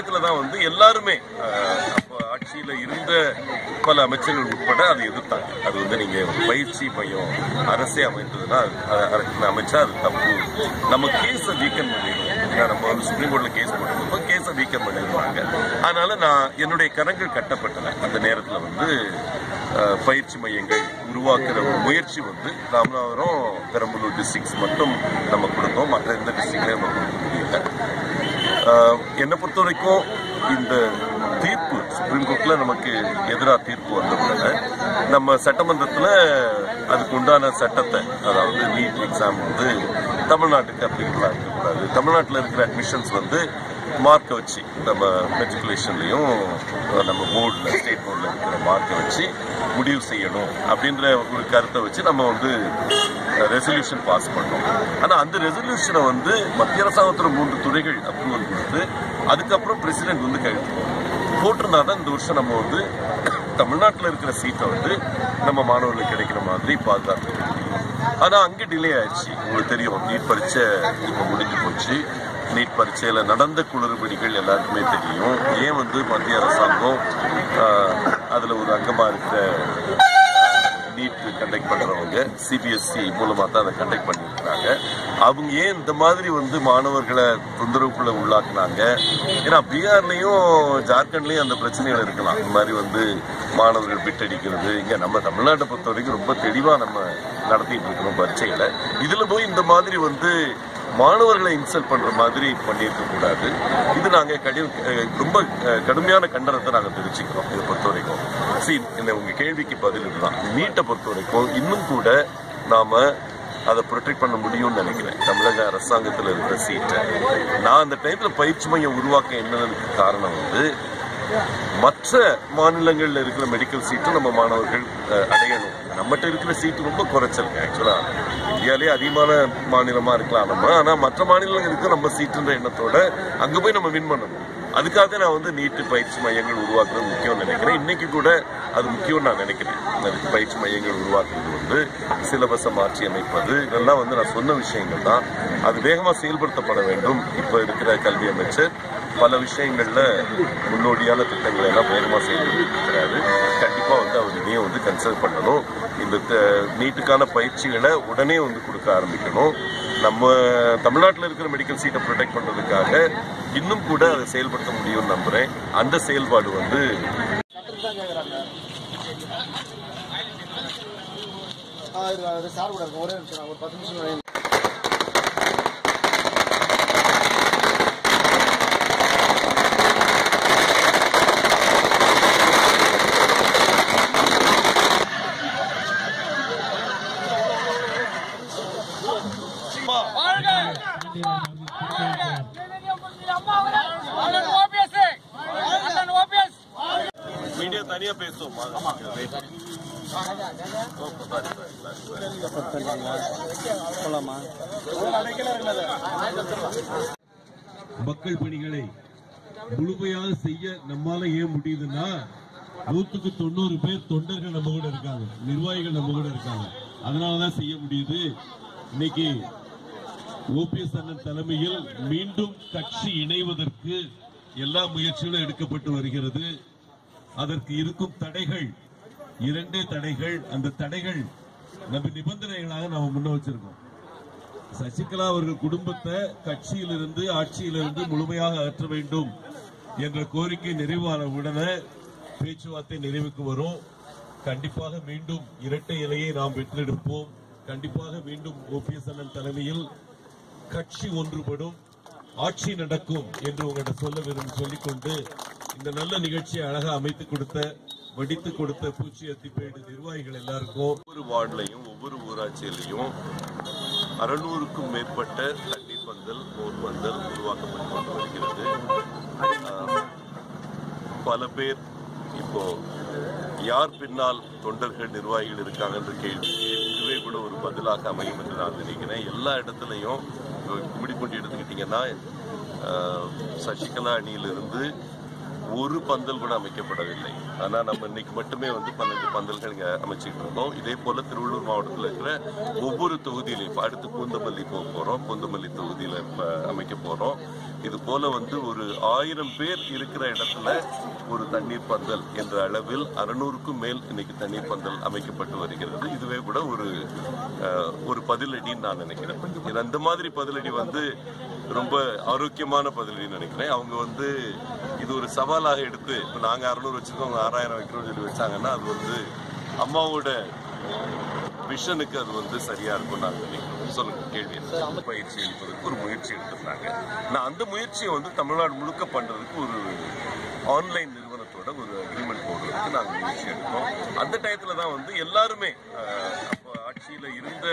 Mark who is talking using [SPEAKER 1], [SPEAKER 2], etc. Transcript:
[SPEAKER 1] டயத்துலதான் வந்து எல்லாருமே ஆட்சியில இருந்த பல அமைச்சர்கள் உட்பட அதை எதிர்த்தாங்க. அது வந்து நீங்க பயிற்சி மையம் அரசே அமைந்ததுன்னா அமைச்சா அது தப்பு, நம்ம கேஸை வீக்கன் பண்ணிடுவோம், நம்ம வந்து சுப்ரீம் கோர்ட்ல கேஸ் போட்டிருந்தோம், கேஸை வீக்கன் பண்ணிடுவாங்க. அதனால நான் என்னுடைய கரங்கள் கட்டப்பட்டன. அந்த நேரத்தில் வந்து பயிற்சி மையங்கள் உருவாக்குற ஒரு முயற்சி வந்து ராமநாதபுரம், பெரம்பலூர் டிஸ்ட்ரிக்ட்ஸ் மட்டும் நம்ம கொடுத்தோம், மற்ற எந்த டிஸ்ட்ரிக்ட்லையும் நம்ம கொடுக்க முடியல. என்னை பொறுத்த வரைக்கும் இந்த தீர்ப்பு சுப்ரீம் கோர்ட்ல நமக்கு எதிராக தீர்ப்பு வந்தவுடனே நம்ம சட்டமன்றத்தில் அதுக்கு உண்டான சட்டத்தை, அதாவது நீட் எக்ஸாம் வந்து தமிழ்நாட்டுக்கு அப்ளிகபிளா இருக்கக்கூடாது, தமிழ்நாட்டில் இருக்கிற அட்மிஷன்ஸ் வந்து மார்க்கை வச்சு நம்ம மெட்ரிகுலேஷன்லையும் நம்ம போர்டில் ஸ்டேட் போர்டில் இருக்கிற மார்க்கை வச்சு முடிவு செய்யணும் அப்படின்ற ஒரு கருத்தை வச்சு நம்ம வந்து ரெசல்யூஷன் பாஸ் பண்ணோம். ஆனால் அந்த ரெசல்யூஷனை வந்து மத்திய அரசாங்கத்தில் 3 துறைகள் அப்ரூவல் கொடுத்து அதுக்கப்புறம் பிரசிடென்ட் வந்து கையெழுத்து போட்டிருந்தா தான் இந்த வருஷம் நம்ம வந்து தமிழ்நாட்டில் இருக்கிற சீட்டை வந்து நம்ம மாணவர்களுக்கு கிடைக்கிற மாதிரி பாதுகாத்து முடியும். ஆனால் அங்கே டிலே ஆயிடுச்சு. உங்களுக்கு தெரியும், நீட் பரீட்சை இப்போ முடிஞ்சு போச்சு. நீட் பரீட்சையில் நடந்த குளறுபடிகள் எல்லாருக்குமே தெரியும். ஏன் வந்து மத்திய அரசாங்கம் அதில் ஒரு அங்கமாக இருக்கிற நீட் கண்டக்ட் பண்ணுறவங்க சிபிஎஸ்சி மூலமாக தான் அதை கண்டக்ட் பண்ணியிருக்கிறாங்க. அவங்க ஏன் இந்த மாதிரி வந்து மாணவர்களை தொந்தரவுக்குள்ள உள்ளாக்குனாங்க? ஏன்னா பீகார்லையும் ஜார்க்கண்ட்லையும் அந்த பிரச்சனைகள் இருக்கலாம். இந்த மாதிரி வந்து மாணவர்கள் பிட்டடிக்கிறது. இங்கே நம்ம தமிழ்நாட்டை பொறுத்த வரைக்கும் ரொம்ப தெளிவாக நம்ம நடத்திட்டு இருக்கிறோம் பரீட்சைகளை. இதில் போய் இந்த மாதிரி வந்து மாணவர்களை இன்சல்ட் பண்ற மாதிரி பண்ணியிருக்க கூடாது. இது நாங்க ரொம்ப கடுமையான கண்டனத்தை நாங்க தெரிவிச்சுக்கிறோம். இதை பொறுத்த வரைக்கும் உங்க கேள்விக்கு பதில் இதுதான். நீட்டை பொறுத்த வரைக்கும் இன்னும் கூட நாம அதை ப்ரொடெக்ட் பண்ண முடியும்னு நினைக்கிறேன். தமிழக அரசாங்கத்தில் இருக்கிற சீட்டை நான் அந்த டைத்துல பயிற்சி மையம் உருவாக்க என்னன்னு காரணம் வந்து மற்ற மாநிலங்களில் இருக்கிற மெடிக்கல் சீட்டு நம்ம மாணவர்கள் அடையணும். நம்மகிட்ட இருக்கிற சீட்டு ரொம்ப குறைச்சல். ஆக்சுவலா இந்தியாவிலேயே அதிகமான மாநிலமா இருக்கலாம் நம்ம, ஆனா மற்ற மாநிலங்களுக்கு நம்ம சீட்டுன்ற எண்ணத்தோட அங்க போய் நம்ம வின் பண்ணணும். அதுக்காக நான் வந்து நீட்டு பயிற்சி மையங்கள் உருவாக்குறது முக்கியம் நினைக்கிறேன். இன்னைக்கு கூட அது முக்கியம் நான் நினைக்கிறேன். அதுக்கு பயிற்சி மையங்கள் உருவாக்குறது வந்து சிலபஸை மாற்றி அமைப்பது இதெல்லாம் வந்து நான் சொன்ன விஷயங்கள் தான். அது வேகமாக செயல்படுத்தப்பட வேண்டும். இப்போ இருக்கிற கல்வி அமைச்சர் பல விஷயங்கள்ல முன்னோடியான திட்டங்களை எல்லாம் வேகமாக செயல்படுத்திருக்கிறாரு. கண்டிப்பா வந்து அவர் இதையும் வந்து கன்சிடர் பண்ணணும். இந்த நீட்டுக்கான பயிற்சிகளை உடனே வந்து கொடுக்க ஆரம்பிக்கணும். நம்ம தமிழ்நாட்டில் இருக்கிற மெடிக்கல் சீட்டை ப்ரொடெக்ட் பண்றதுக்காக இன்னும் கூட அதை செயல்படுத்த முடியும்னு நம்புறேன். அந்த செயல்பாடு வந்து மீடியா தனியா பேசுவோம்.
[SPEAKER 2] மக்கள் பணிகளை முழுமையாக செய்ய நம்மால ஏன் முடியுதுன்னா 100க்கு 90 பேர் தொண்டர்கள் நம்ம கூட இருக்காங்க, நிர்வாகிகள் நம்ம கூட இருக்காங்க. அதனாலதான் செய்ய முடியுது. இன்னைக்கு ஓபிஎஸ் அண்ணன் தலைமையில் மீண்டும் கட்சி இணைவதற்கு எல்லா முயற்சிகளும் எடுக்கப்பட்டு வருகிறது. அதற்கு இருக்கும் தடைகள் 2 தடைகள். அந்த தடைகள் நம்ம நிபந்தனைகளாக நாம முன்ன வச்சிருக்கோம். சசிகலா அவர்கள் குடும்பத்தை கட்சியிலிருந்து ஆட்சியிலிருந்து முழுமையாக அகற்ற வேண்டும் என்ற கோரிக்கை நிறைவான உடனே பேச்சுவார்த்தை நிறைவுக்கு வரும். கண்டிப்பாக மீண்டும் இரட்டை இலையை நாம் வென்றெடுப்போம். கண்டிப்பாக மீண்டும் ஓபிஎஸ் அண்ணன் தலைமையில் கட்சி ஒன்றுபடும், ஆட்சி நடக்கும் என்று உங்கள்கிட்ட சொல்ல சொல்லிக்கொண்டு இந்த நல்ல நிகழ்ச்சியை அழகா அமைத்துக் கொடுத்த, வடித்து கொடுத்த பூச்சி அத்திப்பேடு நிர்வாகிகள் எல்லாருக்கும்
[SPEAKER 1] ஒவ்வொரு வார்டிலையும் ஒவ்வொரு ஊராட்சியிலையும் 600க்கும் மேற்பட்ட தண்ணீர் பந்தல், மோர் பந்தல் உருவாக்கப்பட்டு கொண்டு வருகிறது. பல பேர் இப்போ யார் பின்னால் தொண்டர்கள் நிர்வாகிகள் இருக்காங்க என்ற கேள்விக்கு இதுவே கூட ஒரு பதிலாக அமையும் என்று நான் நினைக்கிறேன். எல்லா இடத்துலையும் கும்மிடிப்பூண்டி எடுத்துக்கிட்டீங்கன்னா சசிகலா அணியிலிருந்து ஒரு பந்தல் கூட அமைக்கப்படவில்லை. ஆனா நம்ம இன்னைக்கு மட்டுமே வந்து 12 பந்தல்கள் இங்க அமைச்சிட்டு இருந்தோம். இதே போல திருவள்ளூர் மாவட்டத்தில் இருக்கிற ஒவ்வொரு தொகுதியிலையும் இப்ப அடுத்து பூந்தமல்லி போக போறோம். பூந்தமல்லி தொகுதியில இப்ப அமைக்க போறோம். இது போல வந்து ஒரு 1000 பேர் இருக்கிற இடத்துல ஒரு தண்ணீர் பந்தல் என்ற அளவில் 600க்கும் மேல் இன்னைக்கு தண்ணீர் பந்தல் அமைக்கப்பட்டு வருகிறது. இதுவே கூட ஒரு பதிலடின்னு நான் நினைக்கிறேன். அந்த மாதிரி பதிலடி வந்து ரொம்ப ஆரோக்கியமான பதிலடின்னு நினைக்கிறேன். அவங்க வந்து இது ஒரு சவாலாக எடுத்து இப்ப நாங்க 600 வச்சிருக்கோம், 6000 வைக்கிறோம்னு சொல்லி வச்சாங்கன்னா அது வந்து அம்மாவோட விஷனுக்கு அது வந்து சரியா இருக்கும் நான் நினைக்கிறேன். சொல்லுங்க, கேள்வி. பயிற்சி அளிப்பதற்கு ஒரு முயற்சி எடுத்திருந்தாங்க. நான் அந்த முயற்சியை வந்து தமிழ்நாடு முழுக்க பண்றதுக்கு ஒரு ஆன்லைன் நிறுவனத்தோட ஒரு அக்ரிமெண்ட் போடுறதுக்கு நாங்கள் முயற்சி எடுத்தோம். அந்த டயத்துல தான் வந்து எல்லாருமே அப்போ ஆட்சியில இருந்த